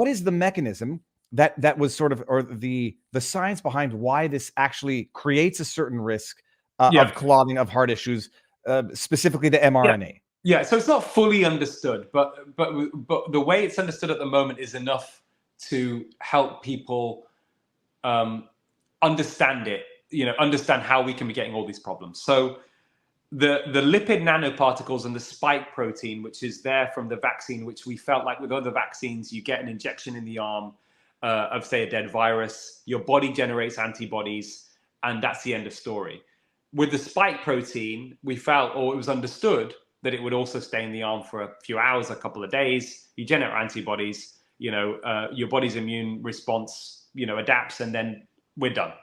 what is the mechanism that was sort of, or the science behind why this actually creates a certain risk of clogging of heart issues, specifically the mRNA? Yeah, so it's not fully understood, but the way it's understood at the moment is enough to help people understand it. Understand how we can be getting all these problems. So the lipid nanoparticles and the spike protein, which is there from the vaccine, which we felt like with other vaccines, you get an injection in the arm of, say, a dead virus, your body generates antibodies, and that's the end of story. With the spike protein, we felt, or it was understood, that it would also stay in the arm for a few hours, a couple of days. You generate antibodies, your body's immune response, adapts, and then we're done.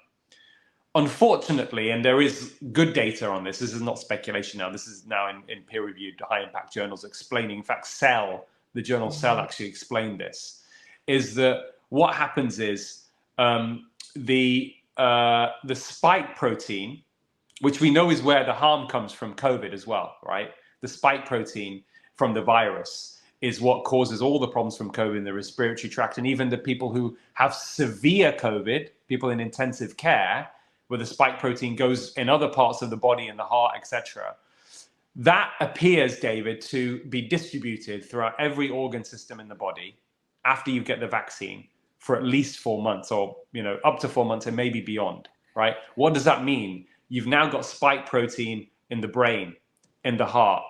Unfortunately, and there is good data on this is not speculation now, this is now in peer-reviewed high-impact journals explaining, in fact, the journal Cell actually explained this, is that what happens is the spike protein, which we know is where the harm comes from COVID as well, right? The spike protein from the virus is what causes all the problems from COVID in the respiratory tract. And even the people who have severe COVID, people in intensive care, where the spike protein goes in other parts of the body, in the heart, etc. That appears, David, to be distributed throughout every organ system in the body after you get the vaccine for at least 4 months, or up to 4 months, and maybe beyond, right? What does that mean? You've now got spike protein in the brain, in the heart,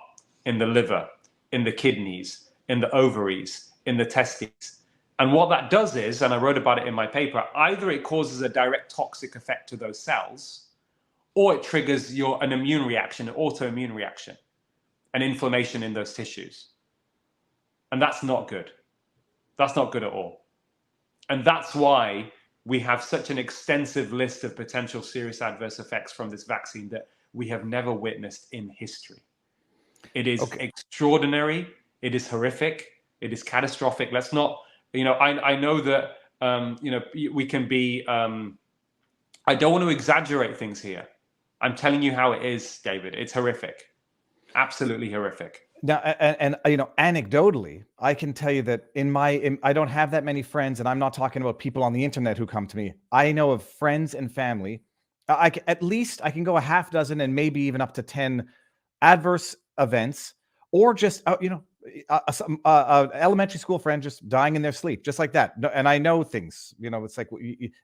in the liver, in the kidneys, in the ovaries, in the testes. And what that does is, and I wrote about it in my paper, either it causes a direct toxic effect to those cells, or it triggers an immune reaction, an autoimmune reaction, an inflammation in those tissues. And that's not good. That's not good at all. And that's why we have such an extensive list of potential serious adverse effects from this vaccine that we have never witnessed in history. It is extraordinary. It is horrific. It is catastrophic. Let's not, I know that, we can be, I don't want to exaggerate things here. I'm telling you how it is, David. It's horrific. Absolutely horrific. Now, and anecdotally, I can tell you that I don't have that many friends, and I'm not talking about people on the internet who come to me. I know of friends and family. At least I can go a half dozen and maybe even up to 10 adverse events, or just elementary school friend just dying in their sleep, just like that. And I know things. It's like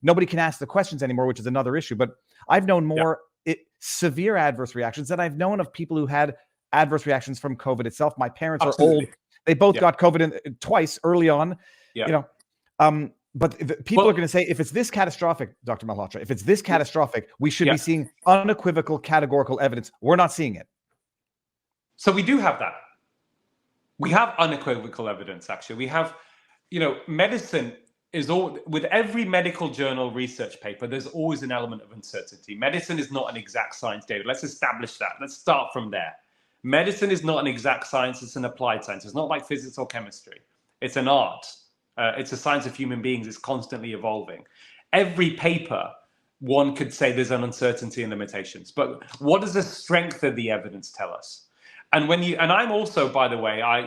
nobody can ask the questions anymore, which is another issue. But I've known more severe adverse reactions than I've known of people who had adverse reactions from COVID itself. My parents are old; they both got COVID twice early on. But people are going to say, if it's this catastrophic, Dr. Malhotra, if it's this catastrophic, we should be seeing unequivocal, categorical evidence. We're not seeing it. So we do have that. We have unequivocal evidence, actually. We have, medicine is all, with every medical journal research paper, there's always an element of uncertainty. Medicine is not an exact science, David. Let's establish that. Let's start from there. Medicine is not an exact science. It's an applied science. It's not like physics or chemistry. It's an art. It's a science of human beings. It's constantly evolving. Every paper, one could say there's an uncertainty and limitations. But what does the strength of the evidence tell us? And I'm also, by the way, I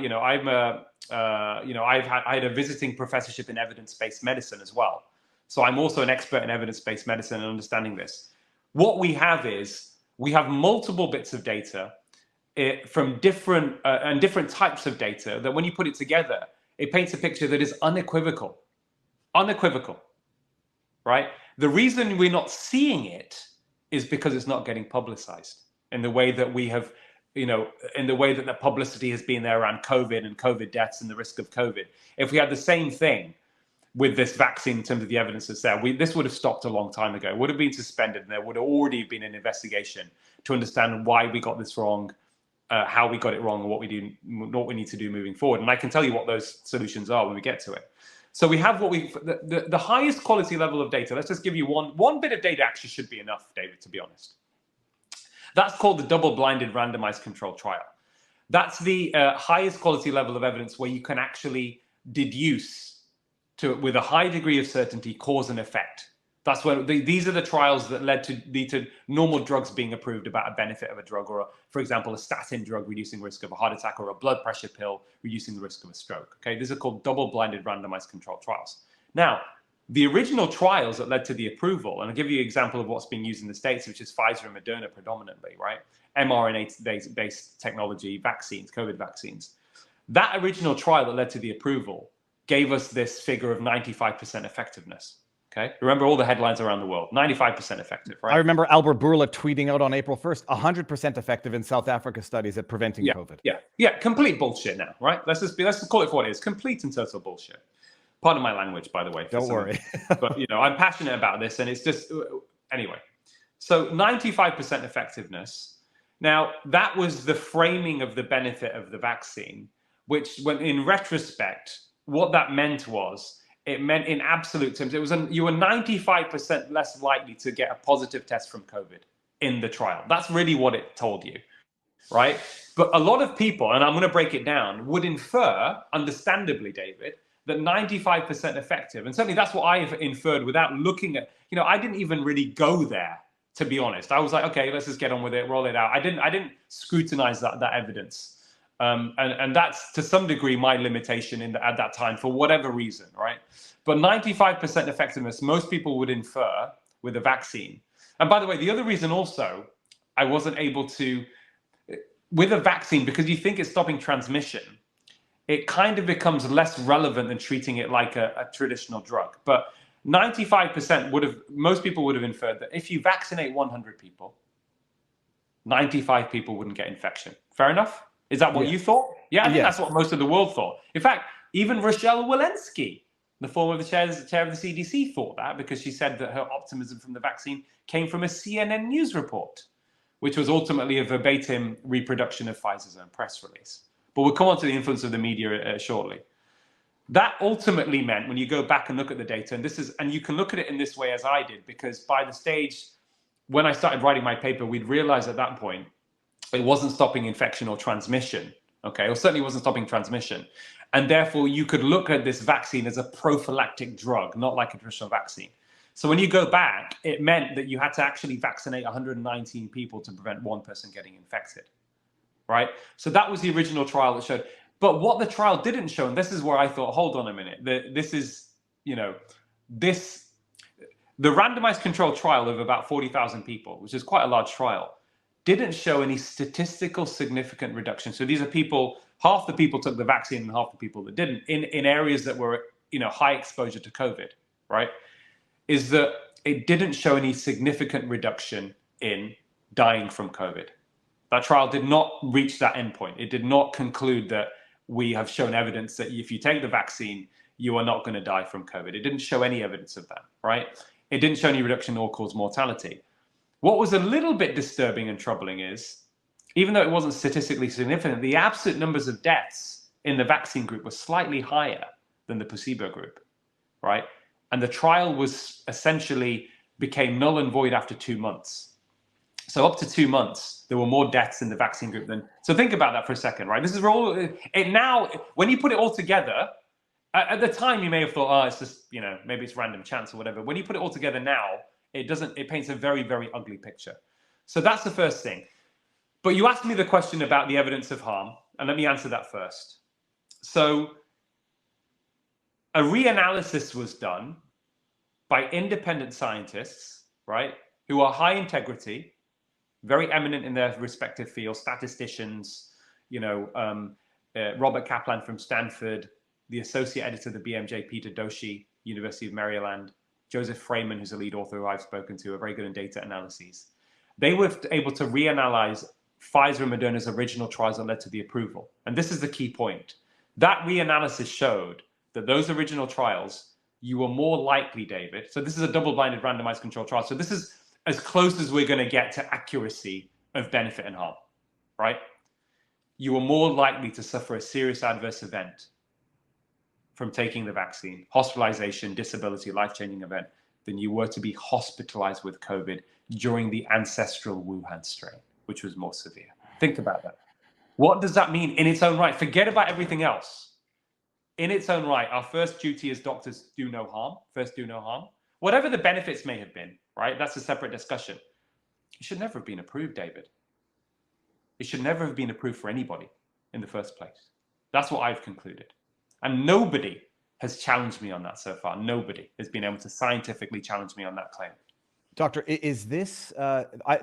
had a visiting professorship in evidence-based medicine as well. So I'm also an expert in evidence-based medicine and understanding this. What we have is we have multiple bits of data from different types of data that when you put it together, it paints a picture that is unequivocal, right? The reason we're not seeing it is because it's not getting publicized in the way that we have, in the way that the publicity has been there around COVID and COVID deaths and the risk of COVID. If we had the same thing with this vaccine in terms of the evidence that's there, this would have stopped a long time ago. It would have been suspended, and there would have already been an investigation to understand why we got this wrong, how we got it wrong, and what we need to do moving forward. And I can tell you what those solutions are when we get to it. So we have the highest quality level of data. Let's just give you one bit of data. Actually should be enough, David, to be honest. That's called the double-blinded randomized control trial. That's the highest quality level of evidence where you can actually deduce with a high degree of certainty cause and effect. That's when these are the trials that lead to normal drugs being approved about a benefit of a drug, or for example, a statin drug reducing risk of a heart attack, or a blood pressure pill reducing the risk of a stroke. Okay, these are called double-blinded randomized controlled trials. Now, the original trials that led to the approval, and I'll give you an example of what's being used in the States, which is Pfizer and Moderna predominantly, right? mRNA-based technology, vaccines, COVID vaccines. That original trial that led to the approval gave us this figure of 95% effectiveness. Okay, remember all the headlines around the world, 95% effective, right? I remember Albert Bourla tweeting out on April 1st, 100% effective in South Africa studies at preventing COVID. Yeah, complete bullshit now, right? Let's just call it for what it is, complete and total bullshit. Pardon my language, by the way. Don't worry. But, I'm passionate about this, and it's just, anyway. So 95% effectiveness. Now, that was the framing of the benefit of the vaccine, which, when in retrospect, what that meant was, it meant in absolute terms, you were 95% less likely to get a positive test from COVID in the trial. That's really what it told you, right? But a lot of people, and I'm going to break it down, would infer, understandably, David, that 95% effective, and certainly that's what I've inferred without looking at, I didn't even really go there, to be honest. I was like, okay, let's just get on with it, roll it out. I didn't scrutinize that evidence. And that's to some degree my limitation at that time for whatever reason, right? But 95% effectiveness, most people would infer with a vaccine. And by the way, the other reason also I wasn't able to, with a vaccine, because you think it's stopping transmission, it kind of becomes less relevant than treating it like a traditional drug. But 95% most people would have inferred that if you vaccinate 100 people, 95 people wouldn't get infection. Fair enough? Is that what you thought? Yeah, I think that's what most of the world thought. In fact, even Rochelle Walensky, the former chair of the CDC, thought that, because she said that her optimism from the vaccine came from a CNN news report, which was ultimately a verbatim reproduction of Pfizer's own press release. But we'll come on to the influence of the media shortly. That ultimately meant, when you go back and look at the data, and you can look at it in this way as I did, because by the stage when I started writing my paper, we'd realized at that point it wasn't stopping infection or transmission, okay, or certainly wasn't stopping transmission. And therefore, you could look at this vaccine as a prophylactic drug, not like a traditional vaccine. So when you go back, it meant that you had to actually vaccinate 119 people to prevent one person getting infected, right? So that was the original trial that showed. But what the trial didn't show, and this is where I thought, hold on a minute, the randomized controlled trial of about 40,000 people, which is quite a large trial, didn't show any statistical significant reduction. So these are people, half the people took the vaccine and half the people that didn't, in areas that were, high exposure to COVID, right? Is that it didn't show any significant reduction in dying from COVID. That trial did not reach that endpoint. It did not conclude that we have shown evidence that if you take the vaccine, you are not going to die from COVID. It didn't show any evidence of that, right? It didn't show any reduction in all-cause mortality. What was a little bit disturbing and troubling is, even though it wasn't statistically significant, the absolute numbers of deaths in the vaccine group were slightly higher than the placebo group, right? And the trial was essentially became null and void after 2 months. So up to 2 months, there were more deaths in the vaccine group than. So think about that for a second, right? This is all it now. When you put it all together, at the time you may have thought, oh, it's just maybe it's random chance or whatever. When you put it all together now, it doesn't. It paints a very, very ugly picture. So that's the first thing. But you asked me the question about the evidence of harm, and let me answer that first. So a reanalysis was done by independent scientists, right, who are high integrity, very eminent in their respective fields, statisticians, Robert Kaplan from Stanford, the associate editor of the BMJ, Peter Doshi, University of Maryland, Joseph Freeman, who's a lead author who I've spoken to, are very good in data analyses. They were able to reanalyze Pfizer and Moderna's original trials that led to the approval. And this is the key point. That reanalysis showed that those original trials, you were more likely, David. So this is a double-blinded randomized controlled trial. So this is as close as we're going to get to accuracy of benefit and harm, right? You were more likely to suffer a serious adverse event from taking the vaccine, hospitalization, disability, life-changing event, than you were to be hospitalized with COVID during the ancestral Wuhan strain, which was more severe. Think about that. What does that mean in its own right? Forget about everything else. In its own right, our first duty as doctors, do no harm. First, do no harm. whatever the benefits may have been, right? That's a separate discussion. It should never have been approved, David. It should never have been approved for anybody in the first place. That's what I've concluded. And nobody has challenged me on that so far. Nobody has been able to scientifically challenge me on that claim. Doctor, is this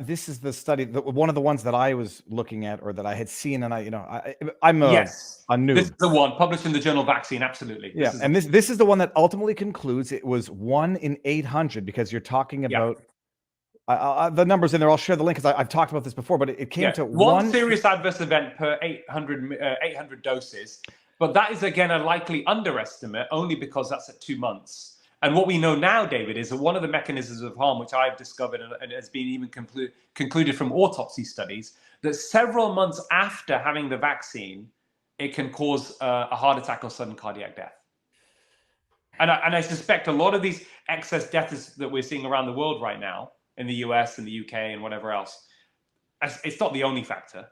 this is the study, one of the ones that I was looking at or that I had seen, and I'm a noob. This is the one published in the journal Vaccine, absolutely. Yeah, this is the one that ultimately concludes it was 1 in 800, because you're talking about the numbers in there. I'll share the link because I've talked about this before, but it came to one serious adverse event per 800 doses. But that is, again, a likely underestimate, only because that's at 2 months. And what we know now, David, is that one of the mechanisms of harm, which I've discovered and has been even concluded from autopsy studies, that several months after having the vaccine, it can cause a heart attack or sudden cardiac death. And I suspect a lot of these excess deaths that we're seeing around the world right now, in the US and the UK and whatever else, it's not the only factor.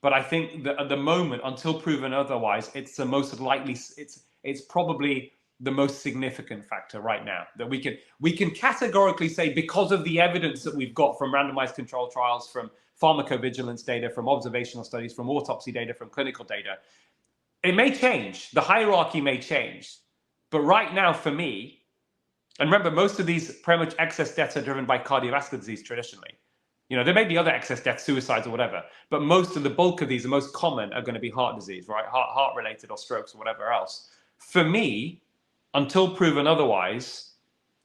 But I think that at the moment, until proven otherwise, it's the most likely, it's probably the most significant factor right now that we can categorically say, because of the evidence that we've got from randomized control trials, from pharmacovigilance data, from observational studies, from autopsy data, from clinical data. It may change, the hierarchy may change, but right now for me, and remember, most of these premature excess deaths are driven by cardiovascular disease traditionally. There may be other excess deaths, suicides or whatever, but most of the bulk of these, the most common, are going to be heart disease, right? Heart related or strokes or whatever else. For me, until proven otherwise,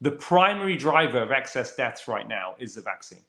the primary driver of excess deaths right now is the vaccine.